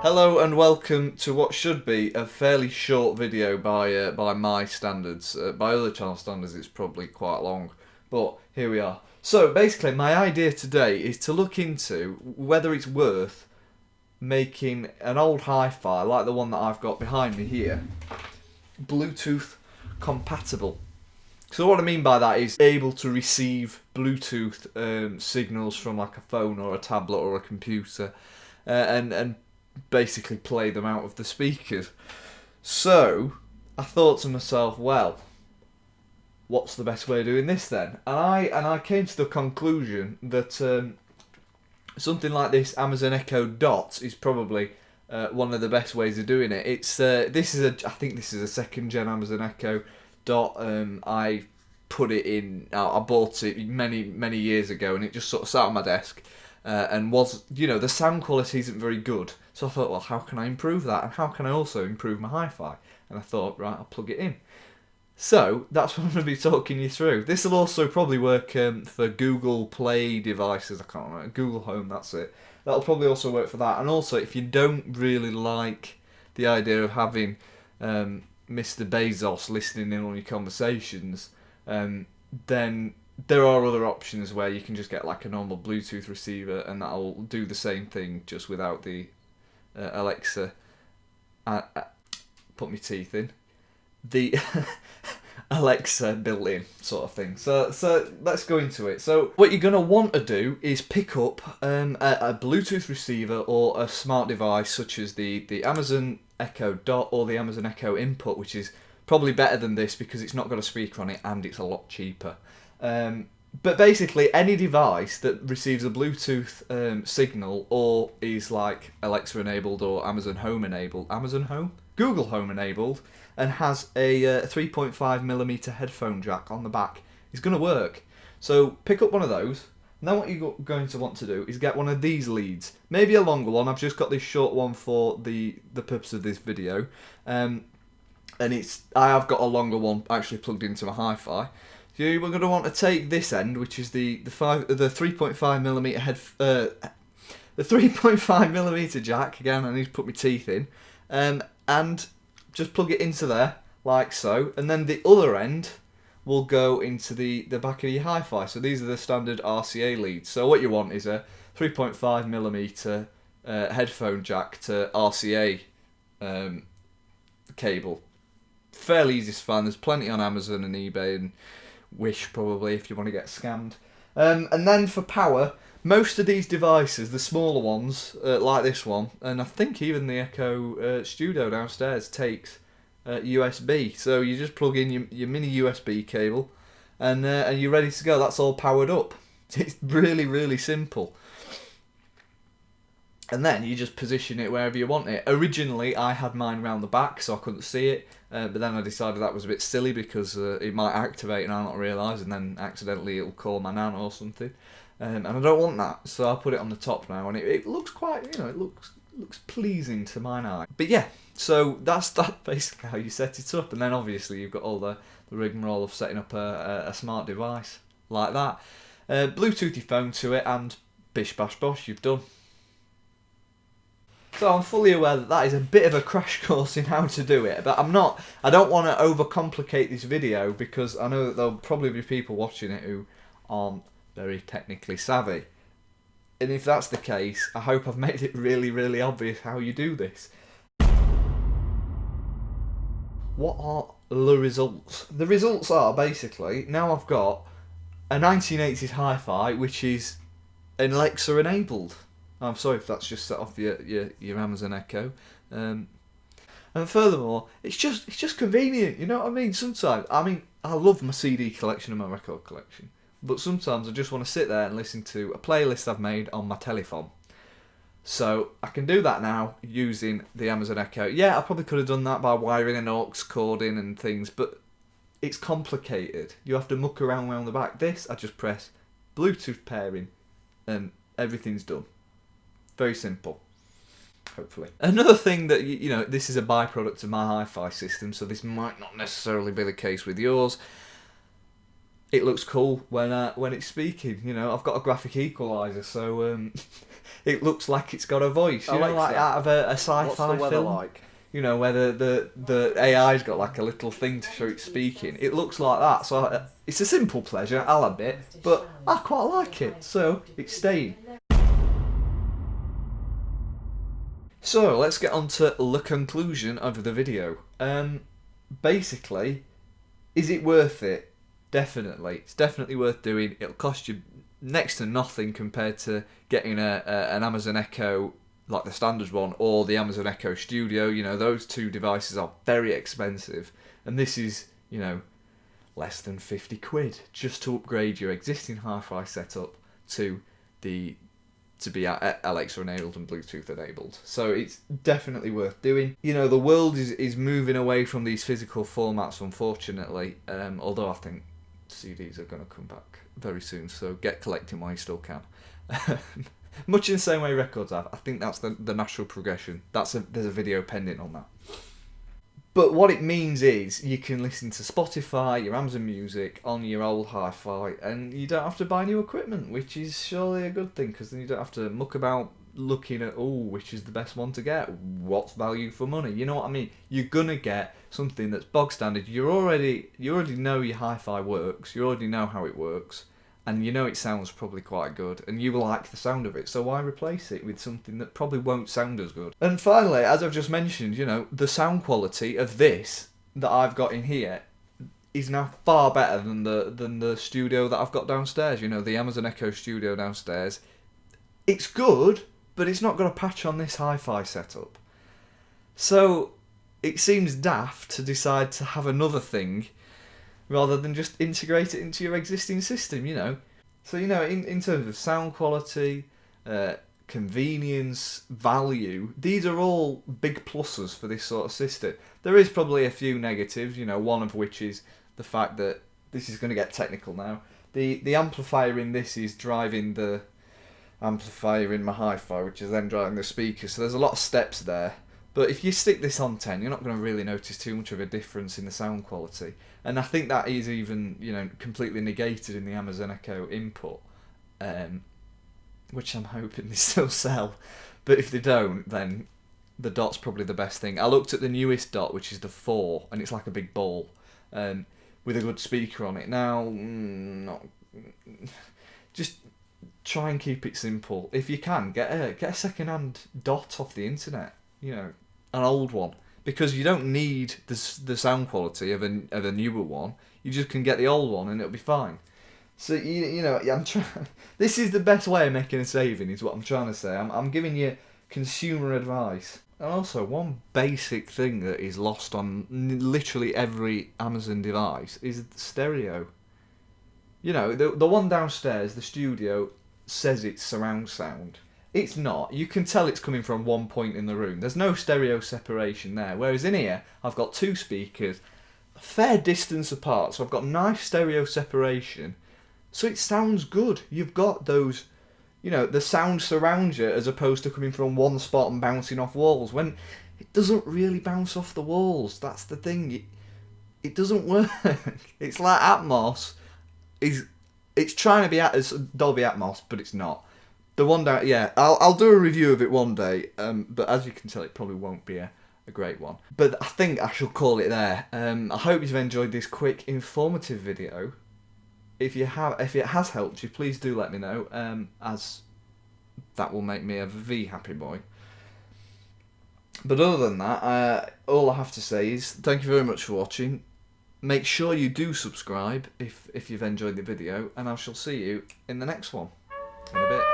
Hello and welcome to what should be a fairly short video by my standards. By other channel standards it's probably quite long, but here we are. So basically my idea today is to look into whether it's worth making an old hi-fi, like the one that I've got behind me here, Bluetooth compatible. So what I mean by that is able to receive Bluetooth signals from like a phone or a tablet or a computer, and basically play them out of the speakers. So I thought to myself, well, what's the best way of doing this then? And I came to the conclusion that something like this Amazon Echo Dot is probably one of the best ways of doing it. It's I think this is a second gen Amazon Echo Dot. I put it in. I bought it many years ago, and it just sort of sat on my desk. And the sound quality isn't very good. So I thought, well, how can I improve that? And how can I also improve my hi-fi? And I thought, right, I'll plug it in. So that's what I'm going to be talking you through. This will also probably work for Google Play devices. I can't remember. Google Home, that's it. That'll probably also work for that. And also, if you don't really like the idea of having Mr. Bezos listening in on your conversations, then there are other options where you can just get like a normal Bluetooth receiver and that'll do the same thing just without the Alexa. Put my teeth in. The Alexa built-in sort of thing. So let's go into it. So what you're going to want to do is pick up a Bluetooth receiver or a smart device such as the Amazon Echo Dot or the Amazon Echo Input, which is probably better than this because it's not got a speaker on it and it's a lot cheaper. But basically any device that receives a Bluetooth signal or is like Alexa enabled or Amazon Home enabled, Google Home enabled, and has a 3.5mm headphone jack on the back is going to work. So pick up one of those. Now what you're going to want to do is get one of these leads, maybe a longer one. I've just got this short one for the purpose of this video, and I have got a longer one actually plugged into my hi-fi. So we're going to want to take this end, which is the 3.5mm the 3.5mm jack. Again, I need to put my teeth in, and just plug it into there like so, and then the other end will go into the back of your hi-fi. So these are the standard RCA leads. So what you want is a 3.5mm headphone jack to RCA cable. Fairly easy to find. There's plenty on Amazon and eBay and Wish probably if you want to get scammed. And then for power, most of these devices, the smaller ones like this one, and I think even the Echo Studio downstairs takes USB. So you just plug in your mini USB cable, and you're ready to go. That's all powered up. It's really simple. And then you just position it wherever you want it. Originally, I had mine round the back, so I couldn't see it. But then I decided that was a bit silly because it might activate and I not realise, and then accidentally it'll call my nan or something. And I don't want that, so I put it on the top now, and it looks quite, it looks pleasing to mine eye. But yeah, so that's basically how you set it up. And then obviously you've got all the rigmarole of setting up a smart device like that. Bluetooth your phone to it, and bish bash bosh, you've done. So I'm fully aware that is a bit of a crash course in how to do it, but I don't want to overcomplicate this video because I know that there'll probably be people watching it who aren't very technically savvy. And if that's the case, I hope I've made it really obvious how you do this. What are the results? The results are basically, now I've got a 1980s hi-fi which is Alexa enabled. I'm sorry if that's just set off your Amazon Echo. And furthermore, it's just convenient, you know what I mean? Sometimes, I love my CD collection and my record collection, but sometimes I just want to sit there and listen to a playlist I've made on my telephone. So I can do that now using the Amazon Echo. Yeah, I probably could have done that by wiring an aux cord in and things, but it's complicated. You have to muck around the back. This, I just press Bluetooth pairing and everything's done. Very simple, hopefully. Another thing that, this is a byproduct of my hi-fi system, so this might not necessarily be the case with yours, it looks cool when it's speaking. You know, I've got a graphic equalizer, so it looks like it's got a voice. You know, like out of a sci-fi What's the weather film. like? You know, where the AI's got like a little thing to show it speaking. It looks like that. So it's a simple pleasure, I'll admit, but I quite like it. So it's staying. So let's get on to the conclusion of the video. Basically, is it worth it? Definitely. It's definitely worth doing. It'll cost you next to nothing compared to getting an Amazon Echo like the standard one or the Amazon Echo Studio. You know, those two devices are very expensive, and this is, you know, less than 50 quid just to upgrade your existing HiFi setup to be Alexa enabled and Bluetooth enabled. So it's definitely worth doing. You know, the world is moving away from these physical formats, unfortunately, although I think CDs are going to come back very soon, so get collecting while you still can. Much in the same way records have. I think that's the natural progression. There's a video pending on that. But what it means is you can listen to Spotify, your Amazon Music on your old hi-fi, and you don't have to buy new equipment, which is surely a good thing, because then you don't have to muck about looking at, which is the best one to get, what's value for money, you know what I mean? You're gonna get something that's bog standard. You already know your hi-fi works, you already know how it works, and you know it sounds probably quite good, and you like the sound of it, so why replace it with something that probably won't sound as good? And finally, as I've just mentioned, you know, the sound quality of this that I've got in here is now far better than the studio that I've got downstairs, you know, the Amazon Echo Studio downstairs. It's good, but it's not got a patch on this hi-fi setup. So it seems daft to decide to have another thing rather than just integrate it into your existing system, you know. So, you know, in terms of sound quality, convenience, value, these are all big pluses for this sort of system. There is probably a few negatives, you know, one of which is the fact that this is going to get technical now. The amplifier in this is driving the amplifier in my hi-fi, which is then driving the speakers, so there's a lot of steps there. But if you stick this on 10, you're not going to really notice too much of a difference in the sound quality. And I think that is even, you know, completely negated in the Amazon Echo input, which I'm hoping they still sell. But if they don't, then the Dot's probably the best thing. I looked at the newest Dot, which is the 4, and it's like a big ball, with a good speaker on it. Now, just try and keep it simple. If you can, get a second-hand Dot off the internet, you know, an old one, because you don't need the sound quality of a newer one. You just can get the old one and it'll be fine. So you know, I'm trying. This is the best way of making a saving, is what I'm trying to say. I'm giving you consumer advice. And also, one basic thing that is lost on literally every Amazon device is stereo. You know, the one downstairs, the studio, says it's surround sound. It's not. You can tell it's coming from one point in the room. There's no stereo separation there. Whereas in here, I've got two speakers a fair distance apart, so I've got nice stereo separation. So it sounds good. You've got those, you know, the sound surrounds you as opposed to coming from one spot and bouncing off walls. When it doesn't really bounce off the walls. That's the thing. It doesn't work. It's like Atmos. It's trying to be as Dolby Atmos, but it's not. The one down, yeah, I'll do a review of it one day, but as you can tell, it probably won't be a great one. But I think I shall call it there. I hope you've enjoyed this quick, informative video. If it has helped you, please do let me know, as that will make me a happy boy. But other than that, all I have to say is thank you very much for watching. Make sure you do subscribe if you've enjoyed the video, and I shall see you in the next one in a bit.